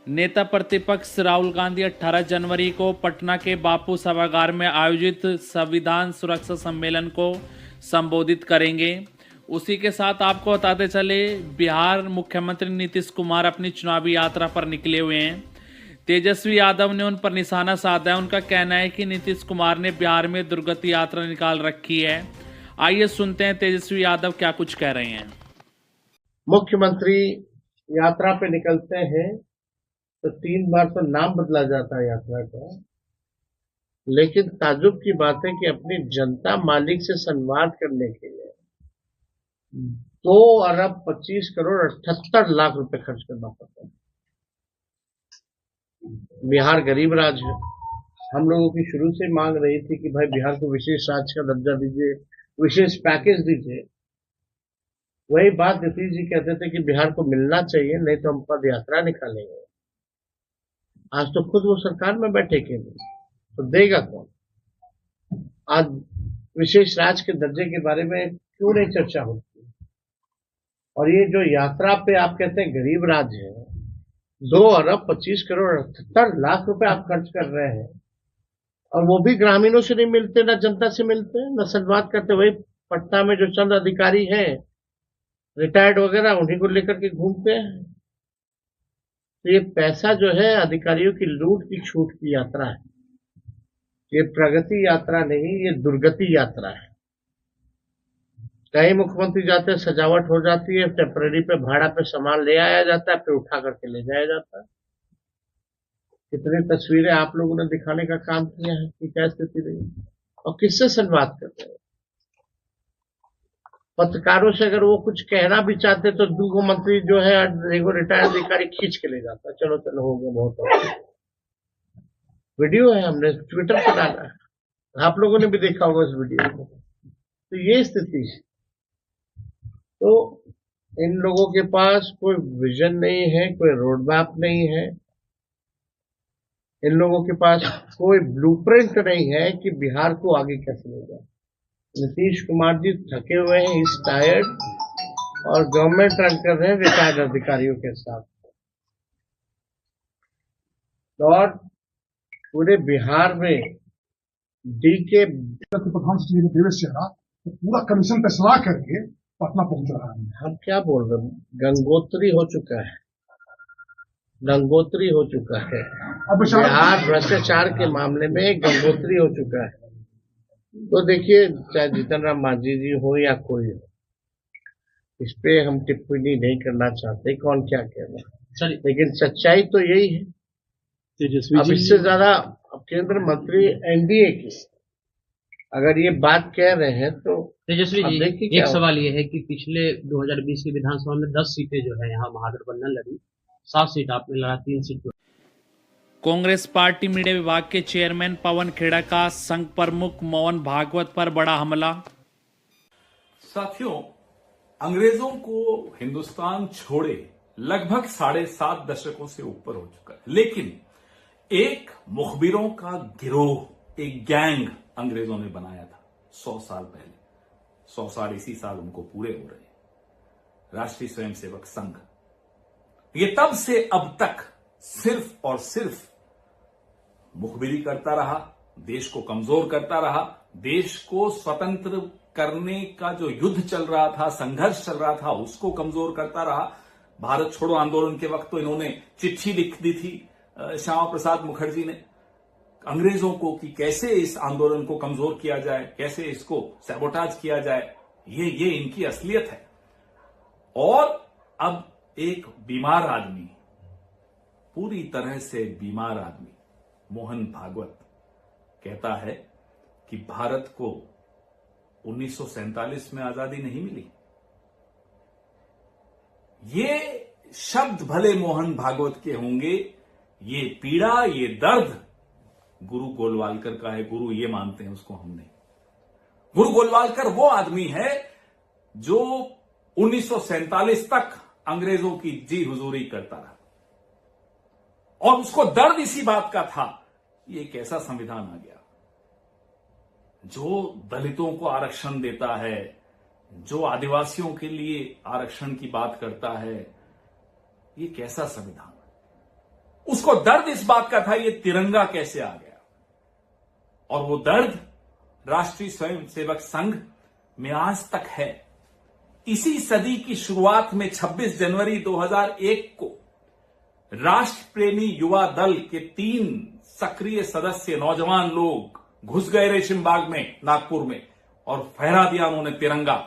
नेता प्रतिपक्ष राहुल गांधी 18 जनवरी को पटना के बापू सभागार में आयोजित संविधान सुरक्षा सम्मेलन को संबोधित करेंगे। उसी के साथ आपको बताते चले, बिहार मुख्यमंत्री नीतीश कुमार अपनी चुनावी यात्रा पर निकले हुए हैं। तेजस्वी यादव ने उन पर निशाना साधा है। उनका कहना है कि नीतीश कुमार ने बिहार में दुर्गति यात्रा निकाल रखी है। आइए सुनते हैं तेजस्वी यादव क्या कुछ कह रहे हैं। मुख्यमंत्री यात्रा पे निकलते हैं तो 3 बार तो नाम बदला जाता है यात्रा का, लेकिन ताज्जुब की बात है कि अपनी जनता मालिक से संवाद करने के लिए 2 अरब 25 करोड़ 78 लाख रुपए खर्च करना पड़ता है। बिहार गरीब राज्य है। हम लोगों की शुरू से मांग रही थी कि भाई बिहार को विशेष राज्य का दर्जा दीजिए, विशेष पैकेज दीजिए। वही बात नीतीश जी कहते थे कि बिहार को मिलना चाहिए, नहीं तो हम पद यात्रा निकालेंगे। आज तो खुद वो सरकार में बैठे के नहीं, तो देगा कौन? आज विशेष राज्य के दर्जे के बारे में क्यों नहीं चर्चा होती? और ये जो यात्रा पे आप कहते हैं गरीब राज्य है, 2 अरब 25 करोड़ 78 लाख रुपए आप खर्च कर रहे हैं, और वो भी ग्रामीणों से नहीं मिलते, ना जनता से मिलते, न संवाद करते। वही पटना में जो चंद अधिकारी हैं रिटायर्ड वगैरह, उन्हीं को लेकर के घूमते हैं। तो ये पैसा जो है अधिकारियों की लूट की छूट की यात्रा है। ये प्रगति यात्रा नहीं, ये दुर्गति यात्रा है। कई मुख्यमंत्री जाते हैं, सजावट हो जाती है, टेम्पररी पे भाड़ा पे सामान ले आया जाता है, फिर उठा करके ले जाया जाता है। कितनी तस्वीरें आप लोगों ने दिखाने का काम किया है कि क्या स्थिति रही, और किससे संवाद करते हैं। पत्रकारों से अगर वो कुछ कहना भी चाहते तो 2 मंत्री जो है रिटायर्ड अधिकारी खींच के ले जाता है। चलो चलो हो गया, बहुत हो गया। वीडियो है, हमने ट्विटर पर डाला है, आप लोगों ने भी देखा होगा इस वीडियो को। तो ये स्थिति है। तो इन लोगों के पास कोई विजन नहीं है, कोई रोड मैप नहीं है, इन लोगों के पास कोई ब्लूप्रिंट नहीं है कि बिहार को आगे कैसे ले जाए। नीतीश कुमार जी थके हुए हैं, इस टायर्ड, और गवर्नमेंट रन कर रहे हैं रिटायर्ड अधिकारियों के साथ। और पूरे बिहार में डीके प्रधान श्री देवेश चेहरा तो पूरा कमीशन पे सलाह करके पटना पहुंच रहा है। हम क्या बोल रहे हैं, गंगोत्री हो चुका है, गंगोत्री हो चुका है। अब बिहार भ्रष्टाचार के मामले में गंगोत्री हो चुका है। तो देखिए, चाहे जीतन राम मांझी जी हो या कोई हो, इस पे हम टिप्पणी नहीं करना चाहते कौन क्या कह रहा है, लेकिन सच्चाई तो यही है। अब इससे ज्यादा केंद्र मंत्री एनडीए के अगर ये बात कह रहे हैं तो तेजस्वी जी, एक सवाल ये है कि पिछले 2020 की विधानसभा में 10 सीटें जो है यहाँ महागठबंधन लड़ी, 7 सीट आपने लड़ा, 3 सीट। कांग्रेस पार्टी मीडिया विभाग के चेयरमैन पवन खेड़ा का संघ प्रमुख मोहन भागवत पर बड़ा हमला। साथियों, अंग्रेजों को हिंदुस्तान छोड़े लगभग 7.5 दशकों से ऊपर हो चुका है, लेकिन एक मुखबिरों का गिरोह, एक गैंग अंग्रेजों ने बनाया था 100 साल पहले। 100 साल इसी साल उनको पूरे हो रहे हैं। राष्ट्रीय स्वयंसेवक संघ, ये तब से अब तक सिर्फ और सिर्फ मुखबिरी करता रहा, देश को कमजोर करता रहा। देश को स्वतंत्र करने का जो युद्ध चल रहा था, संघर्ष चल रहा था, उसको कमजोर करता रहा। भारत छोड़ो आंदोलन के वक्त तो इन्होंने चिट्ठी लिख दी थी श्यामा प्रसाद मुखर्जी ने अंग्रेजों को कि कैसे इस आंदोलन को कमजोर किया जाए, कैसे इसको सैबोटाज किया जाए। ये इनकी असलियत है। और अब एक बीमार आदमी, पूरी तरह से बीमार आदमी मोहन भागवत कहता है कि भारत को 1947 में आजादी नहीं मिली। ये शब्द भले मोहन भागवत के होंगे, ये पीड़ा, ये दर्द गुरु गोलवालकर का है। गुरु ये मानते हैं उसको, हम नहीं। गुरु गोलवालकर वो आदमी है जो 1947 तक अंग्रेजों की जी हुजूरी करता रहा, और उसको दर्द इसी बात का था, ये एक ऐसा संविधान आ गया जो दलितों को आरक्षण देता है, जो आदिवासियों के लिए आरक्षण की बात करता है। ये कैसा संविधान है? उसको दर्द इस बात का था ये तिरंगा कैसे आ गया, और वो दर्द राष्ट्रीय स्वयंसेवक संघ में आज तक है। इसी सदी की शुरुआत में 26 जनवरी 2001 को राष्ट्र प्रेमी युवा दल के 3 सक्रिय सदस्य नौजवान लोग घुस गए रेशम बाग में नागपुर में और फहरा दिया उन्होंने तिरंगा।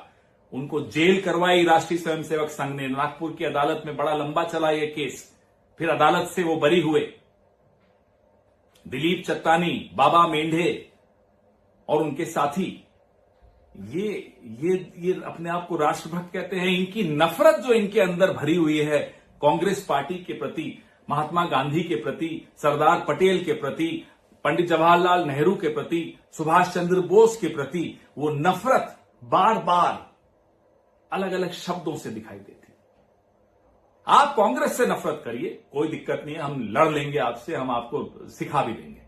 उनको जेल करवाई राष्ट्रीय स्वयंसेवक संघ ने। नागपुर की अदालत में बड़ा लंबा चला यह केस, फिर अदालत से वो बरी हुए। दिलीप चत्तानी, बाबा मेंढे और उनके साथी ये अपने आप को राष्ट्रभक्त कहते हैं। इनकी नफरत जो इनके अंदर भरी हुई है कांग्रेस पार्टी के प्रति, महात्मा गांधी के प्रति, सरदार पटेल के प्रति, पंडित जवाहरलाल नेहरू के प्रति, सुभाष चंद्र बोस के प्रति, वो नफरत बार बार अलग अलग शब्दों से दिखाई देती। आप कांग्रेस से नफरत करिए, कोई दिक्कत नहीं है, हम लड़ लेंगे आपसे, हम आपको सिखा भी देंगे।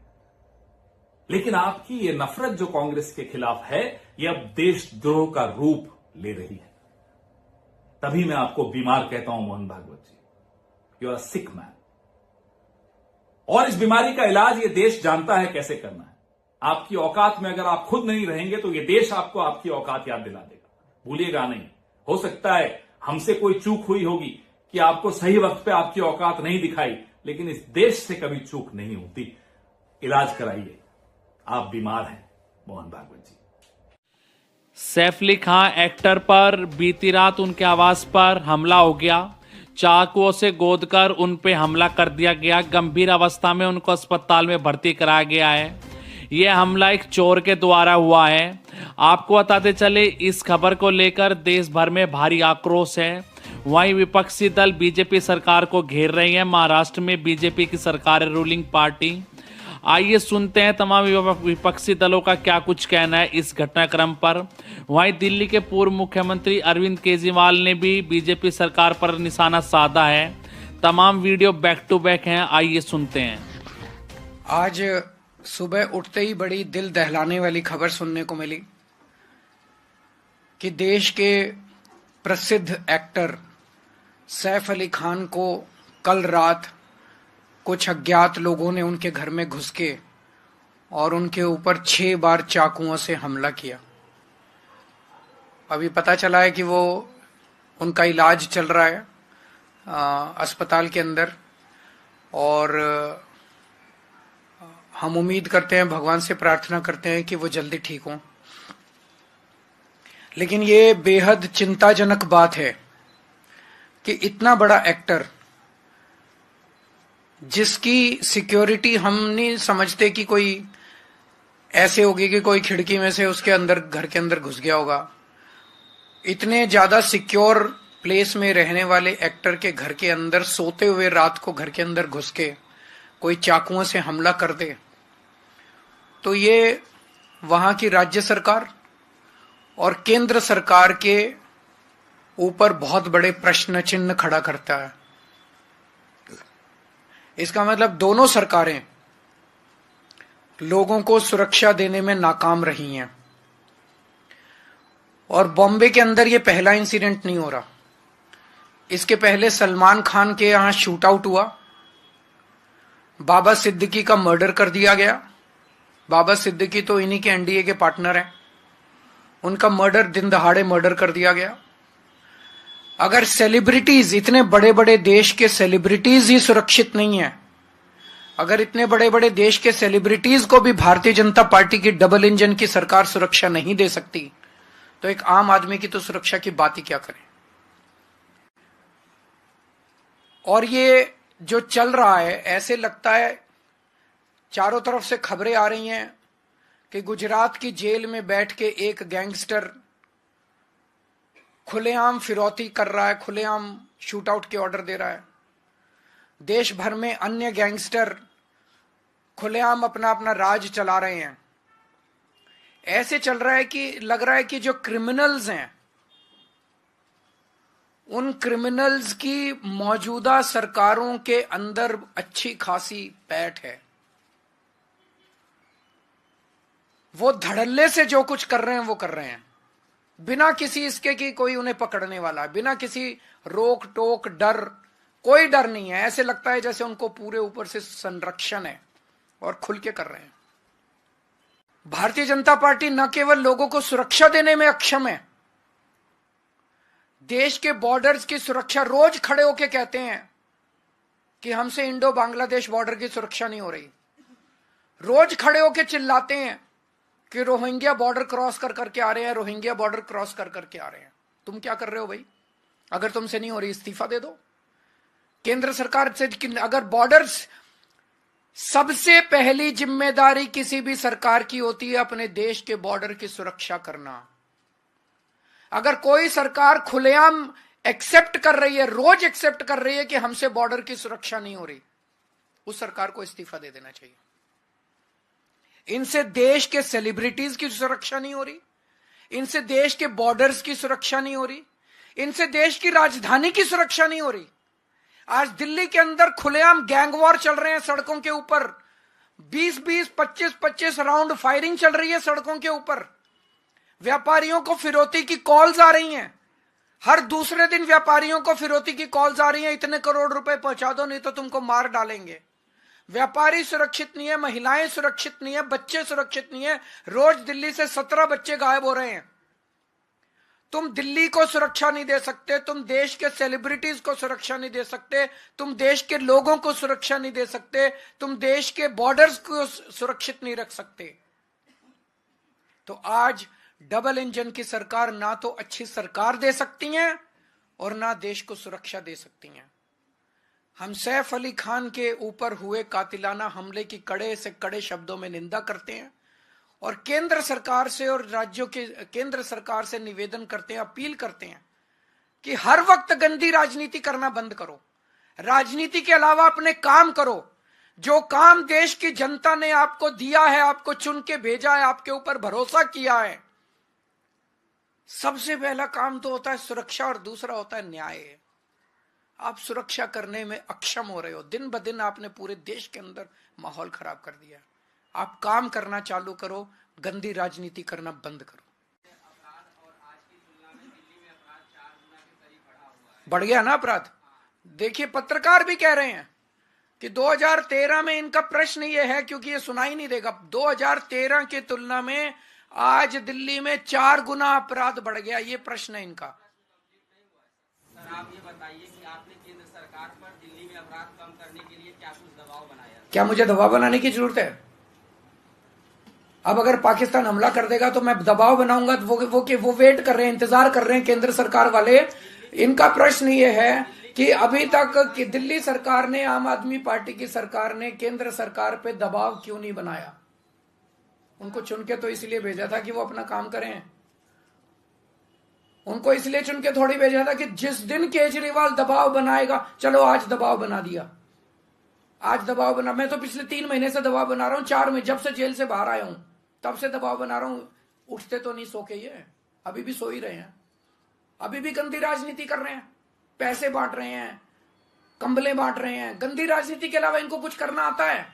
लेकिन आपकी ये नफरत जो कांग्रेस के खिलाफ है, ये अब देशद्रोह का रूप ले रही है। तभी मैं आपको बीमार कहता हूं मोहन भागवत जी, यू आर सिक मैन। और इस बीमारी का इलाज ये देश जानता है कैसे करना है। आपकी औकात में अगर आप खुद नहीं रहेंगे तो ये देश आपको आपकी औकात याद दिला देगा, भूलिएगा नहीं। हो सकता है हमसे कोई चूक हुई होगी कि आपको सही वक्त पे आपकी औकात नहीं दिखाई, लेकिन इस देश से कभी चूक नहीं होती। इलाज कराइए, आप बीमार हैं मोहन भागवत जी। सैफ अली खान एक्टर पर बीती रात उनके आवास पर हमला हो गया। चाकुओं से गोदकर उन पे हमला कर दिया गया। गंभीर अवस्था में उनको अस्पताल में भर्ती कराया गया है। यह हमला एक चोर के द्वारा हुआ है। आपको बताते चले, इस खबर को लेकर देश भर में भारी आक्रोश है। वहीं विपक्षी दल बीजेपी सरकार को घेर रही है। महाराष्ट्र में बीजेपी की सरकार है, रूलिंग पार्टी। आइए सुनते हैं तमाम विपक्षी दलों का क्या कुछ कहना है इस घटनाक्रम पर। वहीं दिल्ली के पूर्व मुख्यमंत्री अरविंद केजरीवाल ने भी बीजेपी सरकार पर निशाना साधा है। तमाम वीडियो बैक टू बैक हैं, आइए सुनते हैं। आज सुबह उठते ही बड़ी दिल दहलाने वाली खबर सुनने को मिली कि देश के प्रसिद्ध एक्टर सैफ अली खान को कल रात कुछ अज्ञात लोगों ने उनके घर में घुस के और उनके ऊपर 6 बार चाकुओं से हमला किया। अभी पता चला है कि वो उनका इलाज चल रहा है अस्पताल के अंदर, और हम उम्मीद करते हैं, भगवान से प्रार्थना करते हैं कि वो जल्दी ठीक हों। लेकिन ये बेहद चिंताजनक बात है कि इतना बड़ा एक्टर, जिसकी सिक्योरिटी हम नहीं समझते कि कोई ऐसे होगी कि कोई खिड़की में से उसके अंदर, घर के अंदर घुस गया होगा। इतने ज्यादा सिक्योर प्लेस में रहने वाले एक्टर के घर के अंदर सोते हुए रात को घर के अंदर घुस के कोई चाकुओं से हमला कर दे, तो ये वहां की राज्य सरकार और केंद्र सरकार के ऊपर बहुत बड़े प्रश्न चिन्ह खड़ा करता है। इसका मतलब दोनों सरकारें लोगों को सुरक्षा देने में नाकाम रही हैं। और बॉम्बे के अंदर ये पहला इंसिडेंट नहीं हो रहा। इसके पहले सलमान खान के यहां शूट आउट हुआ, बाबा सिद्दीकी का मर्डर कर दिया गया। बाबा सिद्दीकी तो इन्हीं के एनडीए के पार्टनर हैं, उनका मर्डर, दिन दहाड़े मर्डर कर दिया गया। अगर सेलिब्रिटीज, इतने बड़े बड़े देश के सेलिब्रिटीज ही सुरक्षित नहीं है, अगर इतने बड़े बड़े देश के सेलिब्रिटीज को भी भारतीय जनता पार्टी की डबल इंजन की सरकार सुरक्षा नहीं दे सकती, तो एक आम आदमी की तो सुरक्षा की बात ही क्या करें। और ये जो चल रहा है, ऐसे लगता है, चारों तरफ से खबरें आ रही हैं कि गुजरात की जेल में बैठ के एक गैंगस्टर खुलेआम फिरौती कर रहा है, खुलेआम शूट आउट के ऑर्डर दे रहा है। देश भर में अन्य गैंगस्टर खुलेआम अपना अपना राज चला रहे हैं। ऐसे चल रहा है कि लग रहा है कि जो क्रिमिनल्स हैं, उन क्रिमिनल्स की मौजूदा सरकारों के अंदर अच्छी खासी पैठ है। वो धड़ल्ले से जो कुछ कर रहे हैं वो कर रहे हैं, बिना किसी इसके कि कोई उन्हें पकड़ने वाला, बिना किसी रोक टोक, डर, कोई डर नहीं है। ऐसे लगता है जैसे उनको पूरे ऊपर से संरक्षण है और खुल के कर रहे हैं। भारतीय जनता पार्टी न केवल लोगों को सुरक्षा देने में अक्षम है, देश के बॉर्डर्स की सुरक्षा, रोज खड़े होके कहते हैं कि हमसे इंडो बांग्लादेश बॉर्डर की सुरक्षा नहीं हो रही। रोज खड़े होके चिल्लाते हैं कि रोहिंग्या बॉर्डर क्रॉस कर करके आ रहे हैं, रोहिंग्या बॉर्डर क्रॉस कर करके आ रहे हैं। तुम क्या कर रहे हो भाई? अगर तुमसे नहीं हो रही इस्तीफा दे दो। केंद्र सरकार से अगर बॉर्डर्स, सबसे पहली जिम्मेदारी किसी भी सरकार की होती है अपने देश के बॉर्डर की सुरक्षा करना। अगर कोई सरकार खुलेआम एक्सेप्ट कर रही है, रोज एक्सेप्ट कर रही है कि हमसे बॉर्डर की सुरक्षा नहीं हो रही, उस सरकार को इस्तीफा दे देना चाहिए। इनसे देश के सेलिब्रिटीज की सुरक्षा नहीं हो रही, इनसे देश के बॉर्डर्स की सुरक्षा नहीं हो रही, इनसे देश की राजधानी की सुरक्षा नहीं हो रही। आज दिल्ली के अंदर खुलेआम गैंग वॉर चल रहे हैं सड़कों के ऊपर, 20-20, 25-25 राउंड फायरिंग चल रही है सड़कों के ऊपर। व्यापारियों को फिरौती की कॉल्स आ रही हैं, हर दूसरे दिन व्यापारियों को फिरौती की कॉल्स आ रही हैं, इतने करोड़ रुपए पहुंचा दो नहीं तो तुमको मार डालेंगे। व्यापारी सुरक्षित नहीं है, महिलाएं सुरक्षित नहीं है, बच्चे सुरक्षित नहीं है। रोज दिल्ली से 17 बच्चे गायब हो रहे हैं। तुम दिल्ली को सुरक्षा नहीं दे सकते, तुम देश के सेलिब्रिटीज को सुरक्षा नहीं दे सकते, तुम देश के लोगों को सुरक्षा नहीं दे सकते, तुम देश के बॉर्डर्स को सुरक्षित नहीं रख सकते। तो आज डबल इंजन की सरकार ना तो अच्छी सरकार दे सकती हैं और ना देश को सुरक्षा दे सकती हैं। हम सैफ अली खान के ऊपर हुए कातिलाना हमले की कड़े से कड़े शब्दों में निंदा करते हैं और केंद्र सरकार से और राज्यों के केंद्र सरकार से निवेदन करते हैं, अपील करते हैं कि हर वक्त गंदी राजनीति करना बंद करो। राजनीति के अलावा अपने काम करो। जो काम देश की जनता ने आपको दिया है, आपको चुन के भेजा है, आपके ऊपर भरोसा किया है, सबसे पहला काम तो होता है सुरक्षा और दूसरा होता है न्याय। आप सुरक्षा करने में अक्षम हो रहे हो। दिन ब दिन आपने पूरे देश के अंदर माहौल खराब कर दिया। आप काम करना चालू करो, गंदी राजनीति करना बंद करो। बढ़ गया ना अपराध? देखिए, पत्रकार भी कह रहे हैं कि 2013 में इनका प्रश्न ये है, क्योंकि ये सुनाई नहीं देगा, 2013 की तुलना में आज दिल्ली में 4 गुना अपराध बढ़ गया। ये प्रश्न है इनका। सर, आप ये बताइए कि आपने केंद्र सरकार पर दिल्ली में अपराध कम करने के लिए क्या कुछ दबाव बनाया? क्या मुझे दबाव बनाने की जरूरत है? अब अगर पाकिस्तान हमला कर देगा तो मैं दबाव बनाऊंगा? तो वो वेट कर रहे हैं, इंतजार कर रहे हैं केंद्र सरकार वाले। इनका प्रश्न ये है कि अभी तक कि दिल्ली सरकार ने, आम आदमी पार्टी की सरकार ने केंद्र सरकार पे दबाव क्यों नहीं बनाया? उनको चुन के तो इसलिए भेजा था कि वो अपना काम करें। उनको इसलिए चुन के थोड़ी भेजा था कि जिस दिन केजरीवाल दबाव बनाएगा, चलो आज दबाव बना दिया, आज दबाव बना। मैं तो पिछले 3 महीने से दबाव बना रहा हूं, 4 में जब से जेल से बाहर आया हूं तब से दबाव बना रहा हूं। उठते तो नहीं सो के, ये अभी भी सो ही रहे हैं, अभी भी गंदी राजनीति कर रहे हैं, पैसे बांट रहे हैं, कंबलें बांट रहे हैं। गंदी राजनीति के अलावा इनको कुछ करना आता है?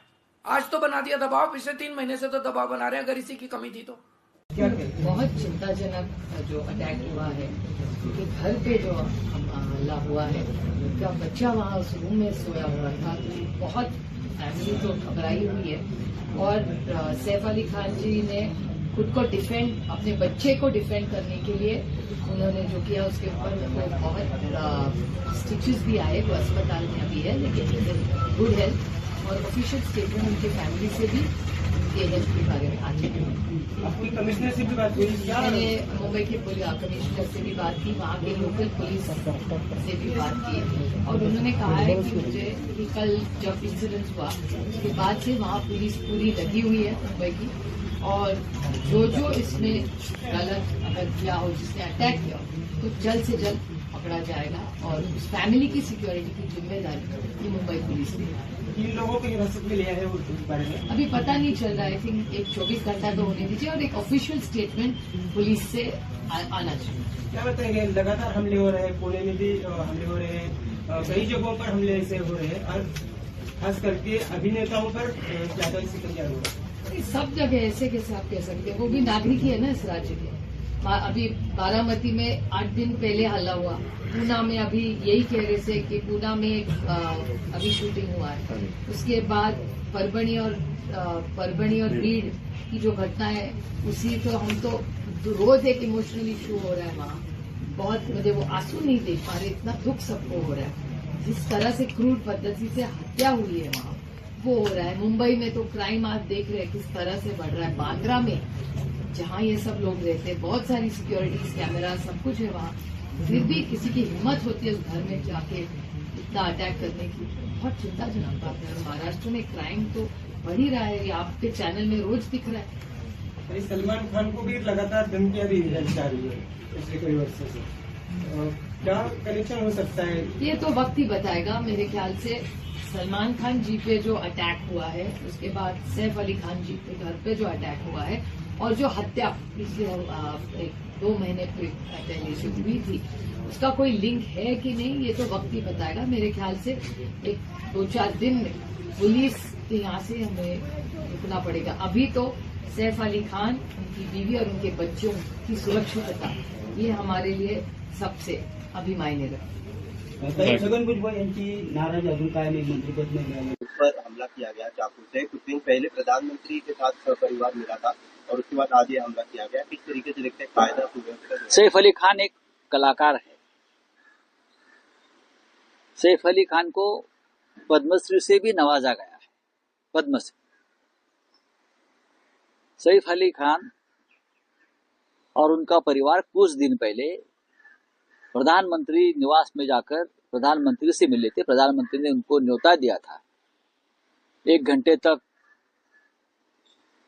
आज तो बना दिया दबाव, पिछले 3 महीने से तो दबाव बना रहे हैं। अगर इसी की कमी थी तो बहुत चिंताजनक जो अटैक हुआ है, क्योंकि घर पे जो हमला हुआ है, उनका बच्चा वहाँ उस रूम में सोया हुआ था, तो बहुत फैमिली तो घबराई हुई है। और सैफ अली खान जी ने खुद को डिफेंड, अपने बच्चे को डिफेंड करने के लिए उन्होंने जो किया, उसके ऊपर उनको बहुत स्टिचेस भी आए, वो अस्पताल में अभी है, लेकिन गुड हेल्थ। और ऑफिशियल स्टेटमेंट उनके फैमिली से भी उनके हेल्थ के बारे में आ चुके हैं। आपकी कमिश्नर से भी बात हुई? मैंने मुंबई के पुलिस कमिश्नर से भी बात की, वहाँ के लोकल पुलिस से भी बात की, और उन्होंने कहा है कि मुझे कि कल जब इंसिडेंट हुआ उसके बाद से वहाँ पुलिस पूरी लगी हुई है मुंबई की, और जो इसमें गलत अगर किया हो, जिसने अटैक किया हो, तो जल्द से जल्द पकड़ा जाएगा। और उस फैमिली की सिक्योरिटी की जिम्मेदारी ये मुंबई पुलिस ने है। 3 लोगों को हिरासत में लिया है उस बारे में अभी पता नहीं चल रहा है। आई थिंक एक 24 घंटा तो होने दीजिए और एक ऑफिशियल स्टेटमेंट पुलिस से आना चाहिए। क्या बताएंगे? लगातार हमले हो रहे हैं, पुणे में भी हमले हो रहे हैं, कई जगहों पर हमले ऐसे हो रहे हैं, और खास करके अभिनेताओं पर ज्यादा इससे क्या हो रहा है? सब जगह ऐसे कैसे आप कह सकते हैं? वो भी नागरिक ही है ना इस राज्य के, अभी बारामती में 8 दिन पहले हल्ला हुआ, पूना में अभी यही कह रहे थे कि पूना में अभी शूटिंग हुआ है। उसके बाद परभणी और बीड़ की जो घटना है, उसी तो हम तो रोज एक इमोशनल इशू हो रहा है वहाँ। बहुत मुझे वो आंसू नहीं देख पा रहे, इतना दुख सबको हो रहा है। जिस तरह से क्रूर पद्धति से हत्या हुई है वहाँ, वो हो रहा है। मुंबई में तो क्राइम आप देख रहे हैं किस तरह से बढ़ रहा है। बांद्रा में जहाँ ये सब लोग रहते हैं, बहुत सारी सिक्योरिटीज, कैमरा, सब कुछ है वहाँ, फिर भी किसी की हिम्मत होती है उस घर में जाके इतना अटैक करने की। बहुत चिंताजनक बात है। महाराष्ट्र में क्राइम तो बढ़ ही रहा है, ये आपके चैनल में रोज दिख रहा है। सलमान खान को भी लगातार धमकियां दी जा रही है पिछले कई वर्षों से, क्या कनेक्शन हो सकता है? ये तो वक्त ही बताएगा। मेरे ख्याल से सलमान खान जी पे जो अटैक हुआ है, उसके बाद सैफ अली खान जी के घर पे जो अटैक हुआ है, और जो हत्या पिछले 2 महीने पहले से हुई थी, उसका कोई लिंक है कि नहीं, ये तो वक्त ही बताएगा। मेरे ख्याल से 2-4 दिन में पुलिस के यहाँ से हमें रुकना पड़ेगा। अभी तो सैफ अली खान, उनकी बीवी और उनके बच्चों की सुरक्षितता, ये हमारे लिए सबसे अभी मायने रखते। छगन भुजबळ यांची नाराजी अजून काय नाही, मंत्रिपद नहीं मिळालं। उस पर हमला किया गया चाकू से। कुछ दिन पहले प्रधानमंत्री के साथ सपरिवार मिला था और उसके बाद आज ये हमला किया गया। किस तरीके से देखते हैं कायदा सुव्यवस्था? सैफ अली खान एक कलाकार है। सैफ अली खान को पद्मश्री से भी नवाजा गया है, पद्मश्री। सैफ अली खान और उनका परिवार कुछ दिन पहले प्रधानमंत्री निवास में जाकर प्रधानमंत्री से मिले थे। प्रधानमंत्री ने उनको न्योता दिया था। 1 घंटे तक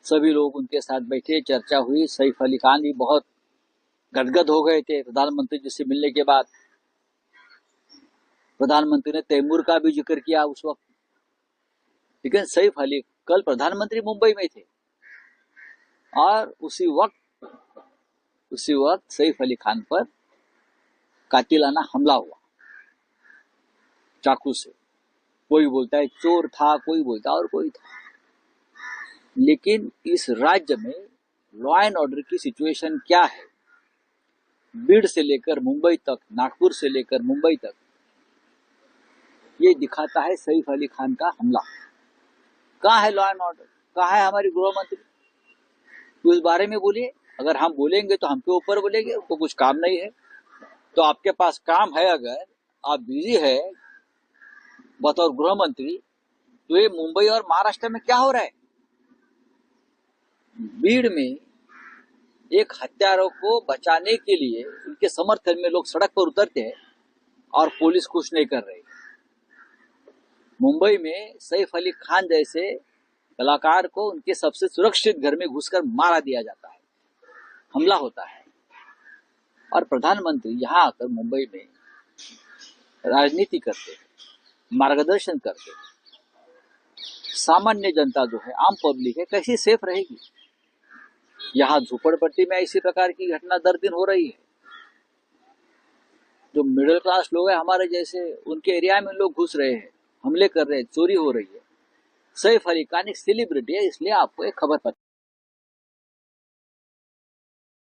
सभी लोग उनके साथ बैठे, चर्चा हुई। सैफ अली खान भी बहुत गदगद हो गए थे प्रधानमंत्री जी से मिलने के बाद। प्रधानमंत्री ने तैमूर का भी जिक्र किया उस वक्त। लेकिन सैफ अली कल प्रधानमंत्री मुंबई में थे और उसी वक्त सैफ अली खान पर कातिलाना हमला हुआ चाकू से। कोई बोलता है चोर था, कोई बोलता और कोई था। लेकिन इस राज्य में लॉ एंड ऑर्डर की सिचुएशन क्या है, बीड़ से लेकर मुंबई तक, नागपुर से लेकर मुंबई तक, ये दिखाता है सैफ अली खान का हमला। कहाँ है लॉ एंड ऑर्डर, कहाँ है हमारी गृह मंत्री? तो इस बारे में बोलिए। अगर हम बोलेंगे तो हम पे ऊपर बोलेंगे, उनको कुछ काम नहीं है। तो आपके पास काम है, अगर आप बिजी है बतौर गृह मंत्री, तो ये मुंबई और महाराष्ट्र में क्या हो रहा है? बीड़ में एक हत्यारों को बचाने के लिए उनके समर्थन में लोग सड़क पर उतरते हैं और पुलिस कुछ नहीं कर रही। मुंबई में सैफ अली खान जैसे कलाकार को उनके सबसे सुरक्षित घर में घुसकर मारा दिया जाता है, हमला होता है। और प्रधानमंत्री यहाँ आकर मुंबई में राजनीति करते, मार्गदर्शन करते। सामान्य जनता जो है, आम पब्लिक है, कैसी सेफ रहेगी? यहाँ झोपड़पट्टी में ऐसी प्रकार की घटना दर दिन हो रही है। जो मिडिल क्लास लोग हैं हमारे जैसे, उनके एरिया में लोग घुस रहे हैं, हमले कर रहे हैं, चोरी हो रही है। सैफ अली खान एक सेलिब्रिटी है, इसलिए आपको एक खबर पता